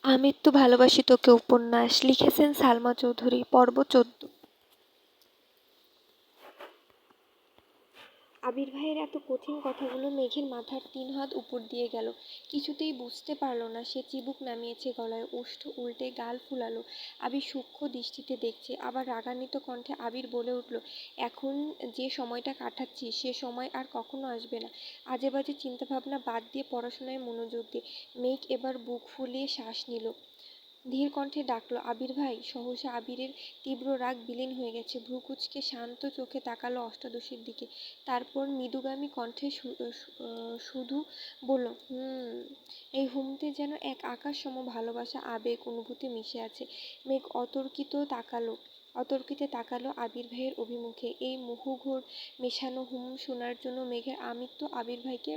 আমৃত্যু ভালোবাসি তোকে উপন্যাস লিখেছেন সালমা চৌধুরী। পর্ব 14। আবির ভাইয়ের এত কঠিন কথাগুলো মেঘের মাথার 3 হাত উপর দিয়ে গেল। কিছুতেই বুঝতে পারল না সে চিবুক নামিয়েছে গলায়, ওষ্ঠ উল্টে গাল ফুলালো। আবির সূক্ষ্ম দৃষ্টিতে দেখছে। আবার রাগান্বিত কণ্ঠে আবির বলে উঠল, এখন যে সময়টা কাটাচ্ছি সে সময় আর কখনো আসবে না। আজে বাজে চিন্তাভাবনা বাদ দিয়ে পড়াশোনায় মনোযোগ দে। মেঘ এবার বুক ফুলিয়ে শ্বাস নিল। ধীর কণ্ঠে ডাকল, আবির ভাই। সহসা আবিরের তীব্র রাগ বিলীন হয়ে গেছে। ভ্রু কুঁচকে শান্ত চোখে তাকালো অষ্টাদশীর দিকে। তারপর মৃদুগামী কণ্ঠে শুধু বলল, এই হুমতে যেন এক আকাশ সম ভালোবাসা, আবেগ, অনুভূতি মিশে আছে। মেঘ অতর্কিতে তাকালো আবির ভাইয়ের অভিমুখে। এই মুহুঘোর মেশানো হুম শোনার জন্য মেঘের আমৃত্যু আবির ভাইকে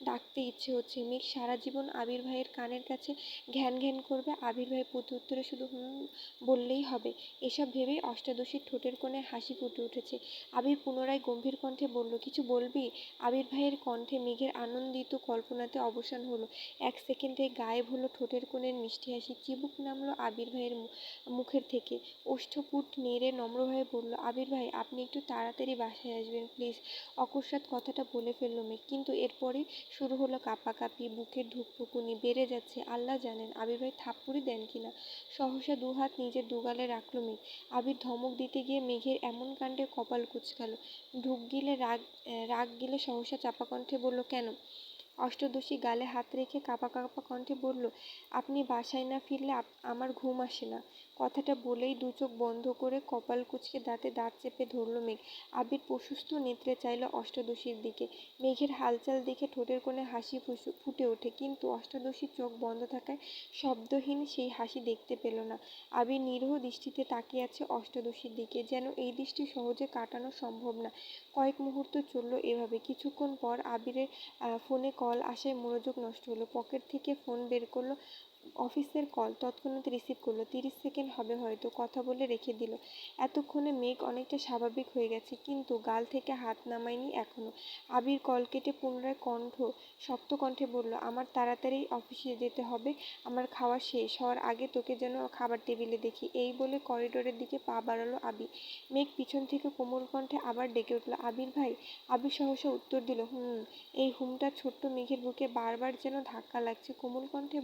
ডাকতে ইচ্ছে হচ্ছে। মেঘ সারা জীবন আবির ভাইয়ের কানের কাছে ঘ্যান ঘ্যান করবে। আবির ভাই প্রত্যুত্তরে শুধু বললেই হবে। এসব ভেবেই অষ্টাদশীর ঠোঁটের কোণে হাসি ফুটে উঠেছে। আবির পুনরায় গম্ভীর কণ্ঠে বলল, কিছু বলবি? আবির ভাইয়ের কণ্ঠে মেঘের আনন্দিত কল্পনাতে অবসান হলো। 1 সেকেন্ডে গায়েব হলো ঠোঁটের কোণের মিষ্টি হাসি। চিবুক নামলো আবির ভাইয়ের মুখের থেকে। ওষ্ঠপুট নেড়ে নম্রভাবে বলল, আবির ভাই, আপনি একটু তাড়াতাড়ি বাসায় আসবেন প্লিজ। অকস্মাৎ কথাটা বলে ফেলল মেঘ। কিন্তু এরপরই শুরু হলো কাঁপাকাঁপি, বুকের ধুকপুকুনি বেড়ে যাচ্ছে। আল্লাহ জানেন আবির ভাই থাপ্পড়ি দেন কিনা। সহসা 2 হাত নিজের দুগালে রাখল মেঘ। আবির ধমক দিতে গিয়ে মেঘের এমন কাণ্ডে কপাল কুঁচকাল। রাগ গিলে সহসা চাপা কণ্ঠে বলল, কেন? অষ্টদশী গালে হাত রেখে কাঁপা কাঁপা কণ্ঠে বলল, আপনি বাসায় না ফিরলে আমার ঘুম আসে না। কথাটা বলেই 2 চোখ বন্ধ করে কপাল কুঁচকে দাঁতে দাঁত চেপে ধরল মেঘ। আবির প্রশস্ত নেত্রে চাইল অষ্টাদশীর দিকে। মেঘের হালচাল দেখে ঠোঁটের কোণে হাসি ফুটে ওঠে, কিন্তু অষ্টাদশীর চোখ বন্ধ থাকায় শব্দহীন সেই হাসি দেখতে পেল না। আবির নিরীহ দৃষ্টিতে তাকিয়ে আছে অষ্টাদশীর দিকে, যেন এই দৃষ্টি সহজে কাটানো সম্ভব না। কয়েক মুহূর্ত চলল এভাবে। কিছুক্ষণ পর আবিরের ফোনে কল আসায় মনোযোগ নষ্ট হলো। পকেট থেকে ফোন বের করলো। অফিসের কল। তৎক্ষণাৎ রিসিভ করলো। 30 সেকেন্ড হবে হয়তো, কথা বলে রেখে দিল। এতক্ষণে মেঘ অনেকটা স্বাভাবিক হয়ে গেছে, কিন্তু গাল থেকে হাত নামায়নি এখনো। আবির কল কেটে পুনরায় শক্ত কণ্ঠে বলল, আমার তাড়াতাড়ি অফিসে যেতে হবে। আমার খাওয়া শেষ হওয়ার আগে তোকে যেন খাবার টেবিলে দেখি। এই বলে করিডোরের দিকে পা বাড়ালো আবির। মেঘ পিছন থেকে কোমল কণ্ঠে আবার ডেকে উঠল, আবির ভাই। আবির সহসা উত্তর দিল, এই হুমটা ছোট্ট মেঘের বুকে বারবার যেন ধাক্কা লাগছে। কোমল কণ্ঠে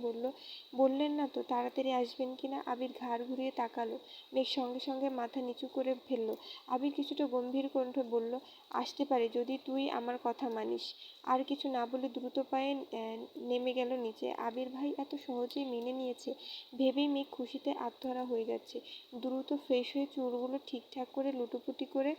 বললেন না তো তাড়াতাড়ি আসবেন কিনা। আবির ঘাড় ঘুরিয়ে তাকালো। মেঘ সঙ্গে সঙ্গে মাথা নিচু করে ফেলল। আবির কিছুটা গম্ভীর কণ্ঠে বলল, আসতে পারি যদি তুই আমার কথা মানিস। আর কিছু না বলে দ্রুত পায়ে নেমে গেল নিচে। আবির ভাই এত সহজেই মেনে নিয়েছে ভেবেই মেঘ খুশিতে আত্মহারা হয়ে যাচ্ছে। দ্রুত ফ্রেশ হয়ে চুলগুলো ঠিকঠাক করে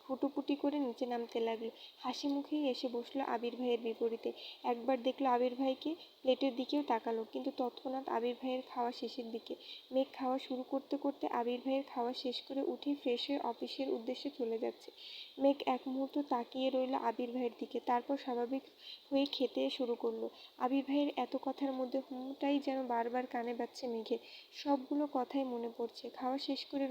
ফুটোপুটি করে নিচে নামতে লাগলো। হাসি মুখেই এসে বসলো আবির ভাইয়ের বিপরীতে। একবার দেখলো আবির ভাইকে, প্লেটের দিকেও তাকালো, কিন্তু তৎক্ষণাৎ আবির ভাইয়ের খাওয়া শেষের দিকে। মেঘ খাওয়া শুরু করতে করতে আবির ভাইয়ের খাওয়া শেষ করে উঠে ফ্রেশ হয়ে অফিসের উদ্দেশ্যে চলে যাচ্ছে। মেঘ এক মুহূর্ত তাকিয়ে রইল আবির ভাইয়ের দিকে, তারপর স্বাভাবিক হয়ে খেতে শুরু করলো। আবির ভাইয়ের এত কথার মধ্যে হুমটাই যেন বারবার কানে বাজছে মেঘের। সবগুলো কথাই মনে পড়ছে। খাওয়া শেষ করে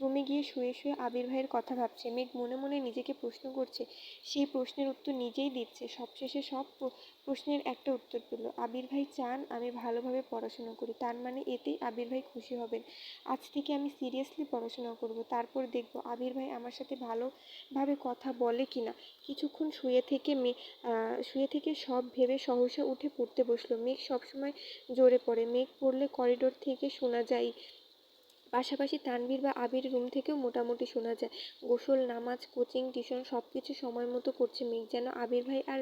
রুমে গিয়ে শুয়ে শুয়ে আবির ভাইয়ের কথা ভাবছে। মেঘ মনে মনে নিজেকে প্রশ্ন করছে, সেই প্রশ্নের উত্তর নিজেই দিচ্ছে। সবশেষে সব প্রশ্নের একটা উত্তর পেল। আবির ভাই চান আমি ভালোভাবে পড়াশোনা করি, তার মানে এতেই আবির ভাই খুশি হবেন। আজ থেকে আমি সিরিয়াসলি পড়াশোনা করব, তারপর দেখব আবির ভাই আমার সাথে ভালোভাবে কথা বলে কিনা। কিছুক্ষণ শুয়ে থেকে সব ভেবে সহসা উঠে পড়তে বসলো। মেঘ সবসময় জোরে পড়ে। মেঘ পড়লে করিডোর থেকে শোনা যায়, পাশাপাশি তানভীর বা আবির রুম থেকেও মোটামুটি শোনা যায়। গোসল, নামাজ, কোচিং, টিউশন সবকিছু সময় মতো করছে মেঘ, যেন আবির ভাই আর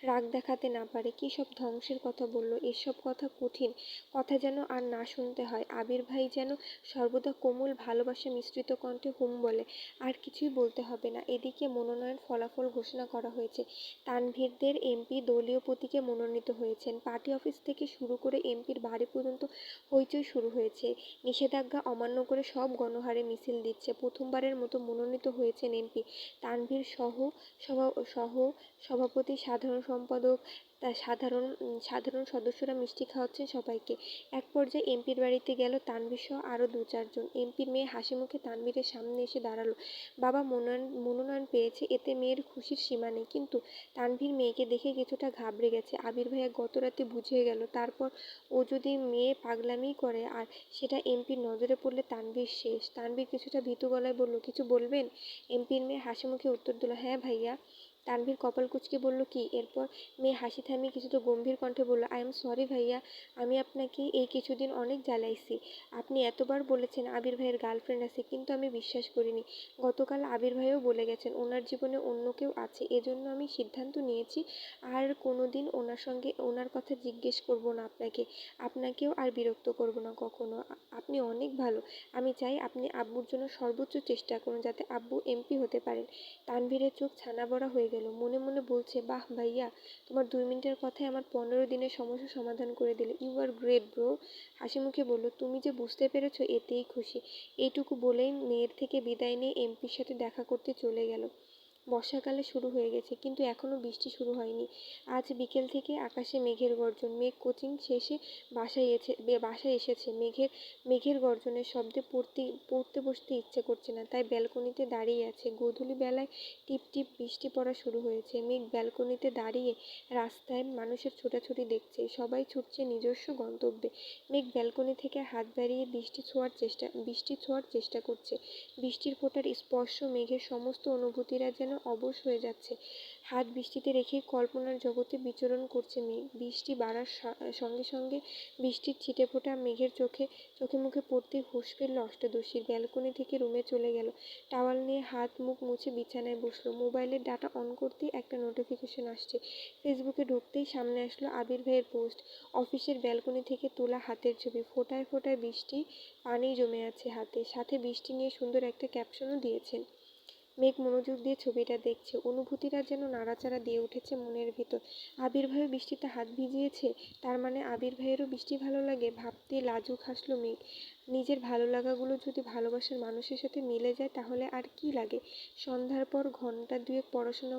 রাগ দেখাতে না পারে। কী সব ধ্বংসের কথা বলল। এসব কথা কঠিন কথা যেন আর না শুনতে হয়। আবির ভাই যেন সর্বদা কোমল ভালোবাসা মিশ্রিত কণ্ঠে বলে, আর কিছুই বলতে হবে না। এদিকে মনোনয়ন ফলাফল ঘোষণা করা হয়েছে। তানভীরদের এমপি দলীয় প্রতীকে মনোনীত হয়েছেন। পার্টি অফিস থেকে শুরু করে এমপির বাড়ি পর্যন্ত হইচই শুরু হয়েছে। নিষেধাজ্ঞা অমান্য করে সব গণহারে মিছিল দিচ্ছে। প্রথমবারের মতো মনোনীত হয়েছেন এমপি। তানভীর সহ সভাপতি, সাধারণ সম্পাদক, তা সাধারণ সদস্যরা মিষ্টি খাওয়াচ্ছেন সবাইকে। এক পর্যায়ে এমপির বাড়িতে গেল তানভীর সহ আরও 2-4 জন। এমপির মেয়ে হাসিমুখে তানভীরের সামনে এসে দাঁড়ালো। বাবা মনোনয়ন পেয়েছে, এতে মেয়ের খুশির সীমা নেই। কিন্তু তানভীর মেয়েকে দেখে কিছুটা ঘাবড়ে গেছে। আবির ভাইয়া গত রাতে বুঝিয়ে গেল, তারপর ও যদি মেয়ে পাগলামি করে আর সেটা এমপির নজরে পড়লে তানভীর শেষ। তানভীর কিছুটা ভীতু গলায় বলল, কিছু বলবেন? এমপির মেয়ে হাসিমুখে উত্তর দিল, হ্যাঁ ভাইয়া। তানভীর কপাল কুঁচকে বলল, কি? এরপর মেয়ে হাসি থামিয়ে কিছুটা গম্ভীর কণ্ঠে বলল, আই এম সরি ভাইয়া, আমি আপনাকে এই কিছুদিন অনেক জ্বালাইছি। আপনি এতবার বলেছেন আবির ভাইয়ের গার্লফ্রেন্ড আছে, কিন্তু আমি বিশ্বাস করিনি। গতকাল আবির ভাইও বলে গেছেন ওনার জীবনে অন্য কেউ আছে, এজন্য আমি সিদ্ধান্ত নিয়েছি আর কোনোদিন ওনার কথা জিজ্ঞেস করব না আপনাকেও আর বিরক্ত করব না কখনো। আপনি অনেক ভালো। আমি চাই আপনি আব্বুর জন্য সর্বোচ্চ চেষ্টা করুন যাতে আব্বু এমপি হতে পারেন। তানভীরের চোখ ছানা বড়া হয়ে গেল। মনে মনে বলছে, বাহ ভাইয়া, তোমার 2 মিনিটের কথায় আমার 15 দিনের সমস্যা সমাধান করে দিলে। You are great bro. হাসিমুখে বলল, তুমি যে বুঝতে পেরেছো এতেই খুশি। এইটুকু বলেই মেয়ের থেকে বিদায় নিয়ে এমপির সাথে দেখা করতে চলে গেল। বর্ষাকালে শুরু হয়ে গেছে, কিন্তু এখনও বৃষ্টি শুরু হয়নি। আজ বিকেল থেকে আকাশে মেঘের গর্জন। মেঘ কোচিং শেষে বাসায় এসেছে। মেঘের গর্জনের শব্দে পড়তে বসতে ইচ্ছে করছে না, তাই ব্যালকনিতে দাঁড়িয়ে আছে। গোধূলি বেলায় টিপ টিপ বৃষ্টি পড়া শুরু হয়েছে। মেঘ ব্যালকনিতে দাঁড়িয়ে রাস্তায় মানুষের ছোটাছুটি দেখছে। সবাই ছুটছে নিজস্ব গন্তব্যে। মেঘ ব্যালকনি থেকে হাত বাড়িয়ে বৃষ্টি ছোঁয়ার চেষ্টা করছে। বৃষ্টির ফোঁটার স্পর্শ মেঘের সমস্ত অনুভূতিরা যেন অবশ হয়ে যাচ্ছে। হাত বৃষ্টিতে রেখেই কল্পনার জগতে বিচরণ করছে মেঘ। বৃষ্টি বাড়ার সঙ্গে সঙ্গে বৃষ্টির ছিটেফোঁটা মেঘের চোখে মুখে পড়তেই হুঁশ ফিরল অষ্টাদশীর। ব্যালকনি থেকে রুমে চলে গেল। টাওয়াল নিয়ে হাত মুখ মুছে বিছানায় বসলো। মোবাইলের ডাটা অন করতেই একটা নোটিফিকেশন আসছে। ফেসবুকে ঢুকতেই সামনে আসলো আবির ভাইয়ের পোস্ট। অফিসের ব্যালকনি থেকে তোলা হাতের ছবি। ফোঁটায় ফোঁটায় বৃষ্টি, পানি জমে আছে হাতে। সাথে বৃষ্টি নিয়ে সুন্দর একটা ক্যাপশনও দিয়েছেন। মেঘ মনোযোগ দিয়ে ছবিটা দেখছে। অনুভূতিরা যেন নাড়াচাড়া দিয়ে উঠেছে মনের ভিতর। আবির ভাইও বৃষ্টিতে হাত ভিজিয়েছে, তার মানে আবির ভাইয়েরও বৃষ্টি ভালো লাগে। ভাবতে লাজুক হাসলো মেঘ। নিজের ভালো লাগাগুলো যদি ভালোবাসার মানুষের সাথে মিলে যায় তাহলে আর কি লাগে। সন্ধ্যার পর ঘন্টা 2 পড়াশোনা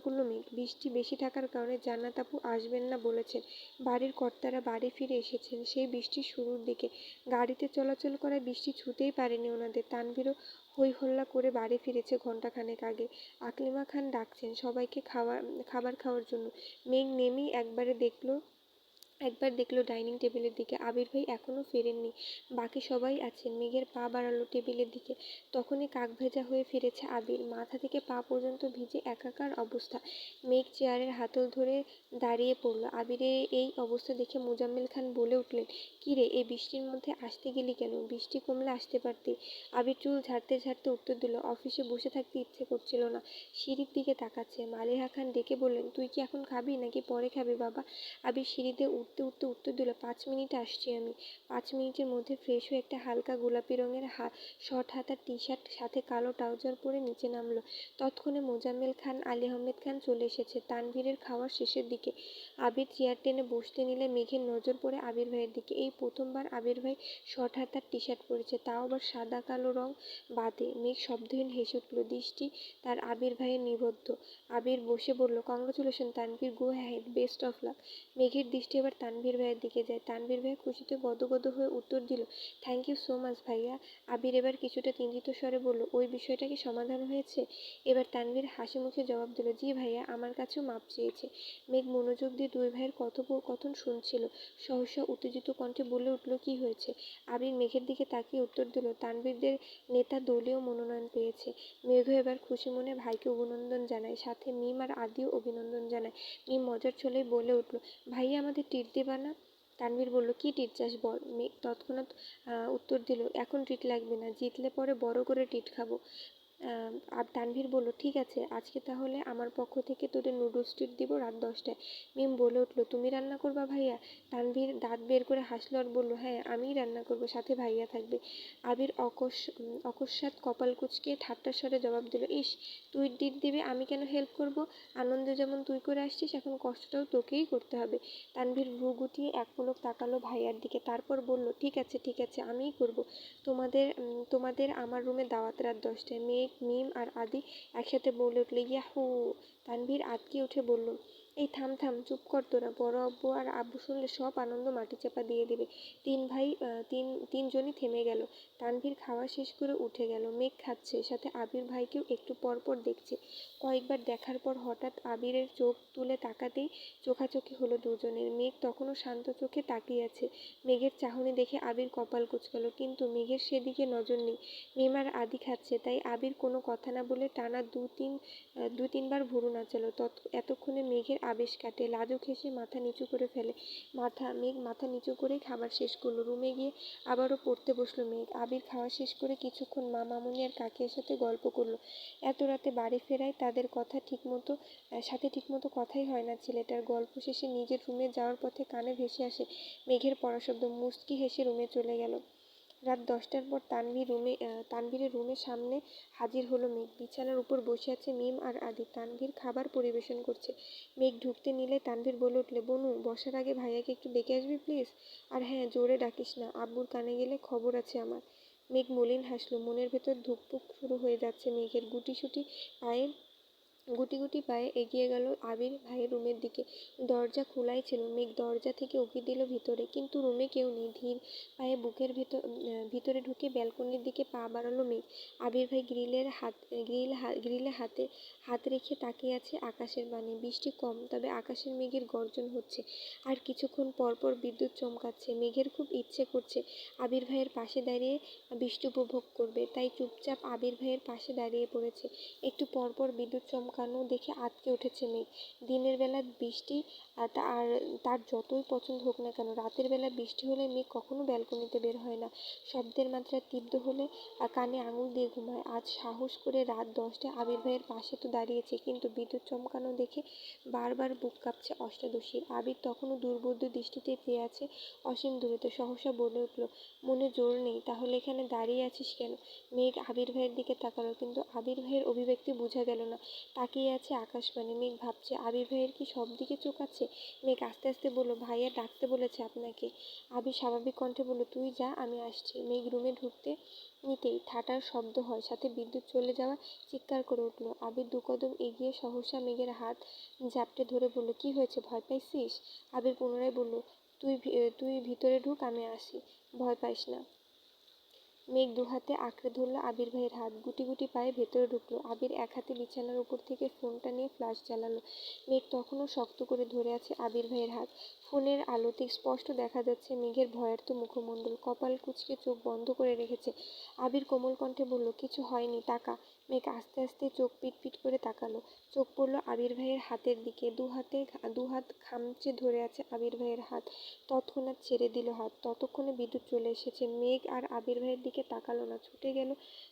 করলো মেঘ। বৃষ্টি বেশি থাকার কারণে জান্নাত আপু আসবেন না বলেছেন। বাড়ির কর্তারা বাড়ি ফিরে এসেছেন সেই বৃষ্টির শুরুর দিকে। গাড়িতে চলাচল করায় বৃষ্টি ছুঁতেই পারেনি ওনাদের। তানভীরও হই হল্লা করে বাড়ি ফিরেছে ঘন্টাখানেক আগে। আকলিমা খান ডাকছেন সবাইকে খাবার খাওয়ার জন্য। মেঘ নেমেই একবার দেখলো ডাইনিং টেবিলের দিকে। আবির ভাই এখনও ফেরেননি, বাকি সবাই আছেন। মেঘের পা বাড়ালো টেবিলের দিকে। তখনই কাক ভেজা হয়ে ফিরেছে আবির। মাথা থেকে পা পর্যন্ত ভিজে একাকার অবস্থা। মেঘ চেয়ারের হাতল ধরে দাঁড়িয়ে পড়ল। আবিরের এই অবস্থা দেখে মোজাম্মেল খান বলে উঠলেন, কি রে, এই বৃষ্টির মধ্যে আসতে গেলি কেন? বৃষ্টি কমলে আসতে পারতি। আবির চুল ঝাড়তে ঝাড়তে উত্তর দিল, অফিসে বসে থাকতে ইচ্ছে করছিল না। সিঁড়ির দিকে তাকাচ্ছে। মালিহা খান ডেকে বললেন, তুই কি এখন খাবি নাকি পরে খাবি বাবা? আবির সিঁড়িতে উঠতে উঠতে উত্তর দিল, 5 মিনিটে আসছি আমি। 5 মিনিটের মধ্যে ফ্রেশ হয়ে একটা হালকা গোলাপি রঙের শর্ট হাতার টি-শার্ট সাথে কালো ট্রাউজার পরে নিচে নামলো। তৎক্ষণে মোজাম্মেল খান, আলী আহমেদ খান চলে এসেছে। তানভীরের খাওয়ার শেষের দিকে। আবির চেয়ার টেনে বসতে নিলে মেঘের নজর পড়ে আবির ভাইয়ের দিকে। এই প্রথমবার আবির ভাই শর্ট হাতার টি-শার্ট পরেছে, তাও আবার সাদা কালো রং বাদে। মেঘ শব্দহীন হেসে উঠল। দৃষ্টি তার আবির ভাইয়ের নিবদ্ধ। আবির বসে বলল, congratulation Tanvir, go had, best of luck. মেঘের দৃষ্টি এবার তানভীর ভাইয়ের দিকে যায়। তানভীর ভাই খুশিতে গদগদ হয়ে উত্তর দিল, থ্যাংক ইউ সো মাচ ভাইয়া। আবির এবার কিছুটা চিন্তিত স্বরে বলল, ওই বিষয়টা কি সমাধান হয়েছে? এবার তানভীর হাসি মুখে জবাব দিল, জি ভাইয়া, আমার কাছেও মাপ চেয়েছে। মেঘ মনোযোগ দিয়ে 2 ভাইয়ের কথোপকথন শুনছিল। সহসা উত্তেজিত কণ্ঠে বলে উঠল, কি হয়েছে? আবির মেঘের দিকে তাকিয়ে উত্তর দিল, তানভীরদের নেতা দলীয় মনোনয়ন পেয়েছে। মেঘ এবার খুশি মনে ভাইকে অভিনন্দন জানায়, সাথে মিম আর আদিও অভিনন্দন জানায়। মিম মজার ছলেই বলে উঠল, ভাইয়া আমাদের ট্রিট দিবা না? তানভীর বলল, কি ট্রিট চাস বল? মেঘ তৎক্ষণাৎ উত্তর দিল, এখন ট্রিট লাগবে না, জিতলে পরে বড় করে ট্রিট খাবো। আর তানভীর বলল, ঠিক আছে, আজকে তাহলে আমার পক্ষ থেকে তোদের নুডলস ট্রিট দিব রাত 10টায়। মিম বলে উঠল, তুমি রান্না করবা ভাইয়া? তানভীর দাঁত বের করে হাসল আর বলল, হ্যাঁ আমিই রান্না করব, সাথে ভাইয়া থাকবে। আবির অকস্মাৎ কপাল কুঁচকে ঠাট্টার স্বরে জবাব দিল, ইস, তুই ট্রিট দিবি, আমি কেন হেল্প করব? আনন্দ যেমন তুই করে আসছিস, এখন কষ্টটাও তোকেই করতে হবে। তানভীর ভ্রু গুটিয়ে এক পলক তাকালো ভাইয়ার দিকে, তারপর বলল, ঠিক আছে, আমিই করব। তোমাদের আমার রুমে দাওয়াত রাত 10টায়। মেঘ, মিম আর আদি একসাথে বলে উঠল, ইয়াহু। তানভীর আঁতকে উঠে বলল, এই থাম থাম, চুপ কর তোরা, বড় আব্বু আর আব্বু শুনলে সব আনন্দ মাটিচাপা দিয়ে দেবে। তিনজনই থেমে গেল। তানভীর খাওয়া শেষ করে উঠে গেল। মেঘ খাচ্ছে, সাথে আবির ভাইকেও একটু পর পর দেখছে। কয়েকবার দেখার পর হঠাৎ আবিরের চোখ তুলে তাকাতেই চোখাচোখি হলো দুজনের। মেঘ তখনও শান্ত চোখে তাকিয়ে আছে। মেঘের চাহনি দেখে আবির কপাল কুঁচকাল, কিন্তু মেঘের সেদিকে নজর নেই। মিম আর আদি খাচ্ছে, তাই আবির কোনো কথা না বলে টানা দু তিনবার ভুরু নাচালো। এতক্ষণে মেঘের আবেশ কাটে। লাজুক হেসে মাথা নিচু করে ফেলে। মেঘ মাথা নিচু করেই খাবার শেষ করলো। রুমে গিয়ে আবারও পড়তে বসলো মেঘ। আবির খাওয়া শেষ করে কিছুক্ষণ মামুনি আর কাকির সাথে গল্প করলো। এত রাতে বাড়ি ফেরায় তাদের সাথে ঠিকমতো কথাই হয় না ছেলেটার। গল্প শেষে নিজের রুমে যাওয়ার পথে কানে ভেসে আসে মেঘের পড়া শব্দ। মুচকি হেসে রুমে চলে গেল। রাত 10টার পর তানভীরের রুমের সামনে হাজির হলো মেঘ। বিছানার উপর বসে আছে মিম আর আদি। তানভীর খাবার পরিবেশন করছে। মেঘ ঢুকতে নিলে তানভীর বলে উঠলে, বনু, বসার আগে ভাইয়াকে একটু ডেকে আসবি প্লিজ। আর হ্যাঁ, জোরে ডাকিস না, আব্বুর কানে গেলে খবর আছে আমার। মেঘ মলিন হাসলো। মনের ভেতর ধুকপুক শুরু হয়ে যাচ্ছে মেঘের। গুটি গুটি পায়ে এগিয়ে গেল আবির ভাইয়ের রুমের দিকে। দরজা খোলাই ছিল। মেঘ দরজা থেকে উঁকি দিল ভিতরে, কিন্তু রুমে কেউ নেই। ধীর পায়ে ভিতরে ঢুকে ব্যালকনির দিকে পা বাড়ালো মেঘ। আবির ভাই গ্রিলে হাত রেখে তাকিয়ে আছে আকাশের পানে। বৃষ্টি কম, তবে আকাশের মেঘের গর্জন হচ্ছে। আর কিছুক্ষণ পর পর বিদ্যুৎ চমকাচ্ছে। মেঘের খুব ইচ্ছে করছে আবির ভাইয়ের পাশে দাঁড়িয়ে বৃষ্টি উপভোগ করবে, তাই চুপচাপ আবির ভাইয়ের পাশে দাঁড়িয়ে পড়েছে। একটু পর পর বিদ্যুৎ চমকানো দেখে আঁতকে উঠেছে মেঘ। দিনের বেলা বৃষ্টি আর তার যতই পছন্দ হোক না কেন, রাতের বেলা বৃষ্টি হলে মেঘ কখনো ব্যালকনিতে বের হয় না। শব্দের মাত্রা তীব্র হলে কানে আঙুল দিয়ে ঘুমায়। আজ সাহস করে রাত 10টায় আবির ভাইয়ের পাশে তো দাঁড়িয়েছে, কিন্তু বিদ্যুৎ চমকানো দেখে বারবার বুক কাঁপছে অষ্টাদশীর। আবির তখনও দুর্বোধ্য দৃষ্টিতে চেয়ে আছে অসীম দূরত্বে। সহসা বলে উঠল, মনে জোর নেই, তাহলে এখানে দাঁড়িয়ে আছিস কেন? মেঘ আবির ভাইয়ের দিকে তাকালো, কিন্তু আবির ভাইয়ের অভিব্যক্তি বোঝা গেল না। তাকিয়ে আছে আকাশপানে। মেঘ ভাবছে, আবির ভাইয়ের কি সব দিকে চোখ আছে? মেঘ আস্তে আস্তে বলল, ভাইয়া ডাকতে বলেছে আপনাকে। আবির স্বাভাবিক কণ্ঠে বলল, তুই যা, আমি আসছি। মেঘ রুমে ঢুকতে নিতেই ঠাটার শব্দ হয়, সাথে বিদ্যুৎ চলে যাওয়া চিৎকার করে উঠল। আবির 2 কদম এগিয়ে সহসা মেঘের হাত ঝাপটে ধরে বলল, কি হয়েছে, ভয় পাইছিস? আবির পুনরায় বলল, তুই ভিতরে ঢুক, আমি আসি, ভয় পাইস না। মেঘ 2 হাতে আঁকড়ে ধরল আবির ভাইয়ের হাত। গুটি গুটি পায়ে ভেতরে ঢুকলো। আবির 1 হাতে বিছানার উপর থেকে ফোনটা নিয়ে ফ্ল্যাশ জ্বালালো। মেঘ তখনও শক্ত করে ধরে আছে আবির ভাইয়ের হাত। ফোনের আলোতে স্পষ্ট দেখা যাচ্ছে মেঘের ভয়ার্ত মুখমণ্ডল। কপাল কুঁচকে চোখ বন্ধ করে রেখেছে। আবির কোমল কণ্ঠে বলল, কিছু হয়নি, তাকা। মেঘ আস্তে আস্তে চোখ পিট করে তাকালো। চোখ পড়ল আবির ভাইয়ের হাতের দিকে। 2 হাত খামচে ধরে আছে আবির ভাইয়ের হাত। তৎক্ষণাৎ ছেড়ে দিল হাত। ততক্ষণে বিদ্যুৎ চলে এসেছে। মেঘ আর আবির ভাইয়ের দিকে তাকালো না,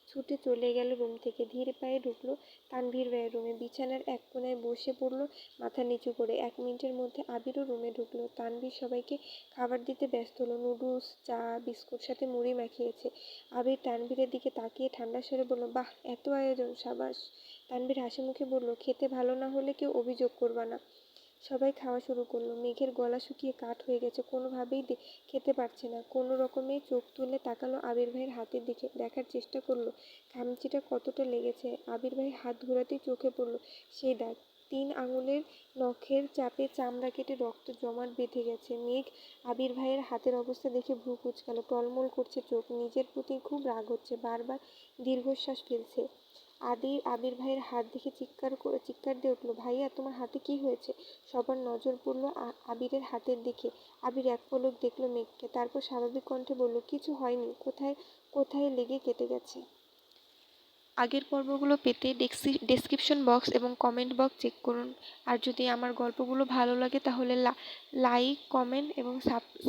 ছুটে চলে গেল রুম থেকে। ধীর পায়ে ঢুকলো তানভীর ভাইয়ের রুমে। বিছানার এক কোণায় বসে পড়ল মাথা নিচু করে। 1 মিনিটের মধ্যে আবিরও রুমে ঢুকলো। তানভীর সবাইকে খাবার দিতে ব্যস্ত হলো। নুডলস, চা, বিস্কুট, সাথে মুড়ি মাখিয়েছে। আবির তানভীরের দিকে তাকিয়ে ঠান্ডা স্বরে বলল, বাহ, এত আয়োজন, সাবাস। তানভীর হাসি মুখে বলল, খেতে ভালো না হলে কেউ অভিযোগ করবা না। সবাই খাওয়া শুরু করলো। মেঘের গলা শুকিয়ে কাঠ হয়ে গেছে, কোনোভাবেই খেতে পারছে না। কোনো রকমে চোখ তুলে তাকালো আবির ভাইয়ের হাতের দিকে, দেখার চেষ্টা করলো খামচিটা কতটা লেগেছে। আবির ভাই হাত ঘোরাতেই চোখে পড়লো সেই দাগ। 3 আঙুলের নখের চাপে চামড়া কেটে রক্ত জমাট বেঁধে গেছে। মেঘ আবির ভাইয়ের হাতের অবস্থা দেখে ভ্রু কুঁচকালো। টলমল করছে চোখ। নিজের প্রতি খুব রাগ হচ্ছে। বারবার দীর্ঘশ্বাস ফেলছে। আবির ভাইয়ের হাত দেখে চিৎকার দিয়ে উঠল, ভাইয়া, তোমার হাতে কি হয়েছে? সবার নজর পড়ল আবিরের হাতের দিকে। আবির এক পলক দেখল মেঘকে, তারপর স্বাভাবিক কণ্ঠে বলল, কিছু হয়নি, কোথায় কোথায় লেগে কেটে গেছে। আগের পর্বগুলো পেতে ডেসক্রিপশন বক্স এবং কমেন্ট বক্স চেক করুন। আর যদি আমার গল্পগুলো ভালো লাগে তাহলে লাইক, কমেন্ট এবং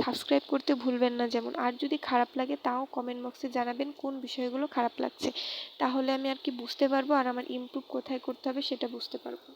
সাবস্ক্রাইব করতে ভুলবেন না যেমন। আর যদি খারাপ লাগে তাও কমেন্ট বক্সে জানাবেন কোন বিষয়গুলো খারাপ লাগছে, তাহলে আমি আর কি বুঝতে পারবো, আর আমার ইমপ্রুভ কোথায় করতে হবে সেটা বুঝতে পারবো।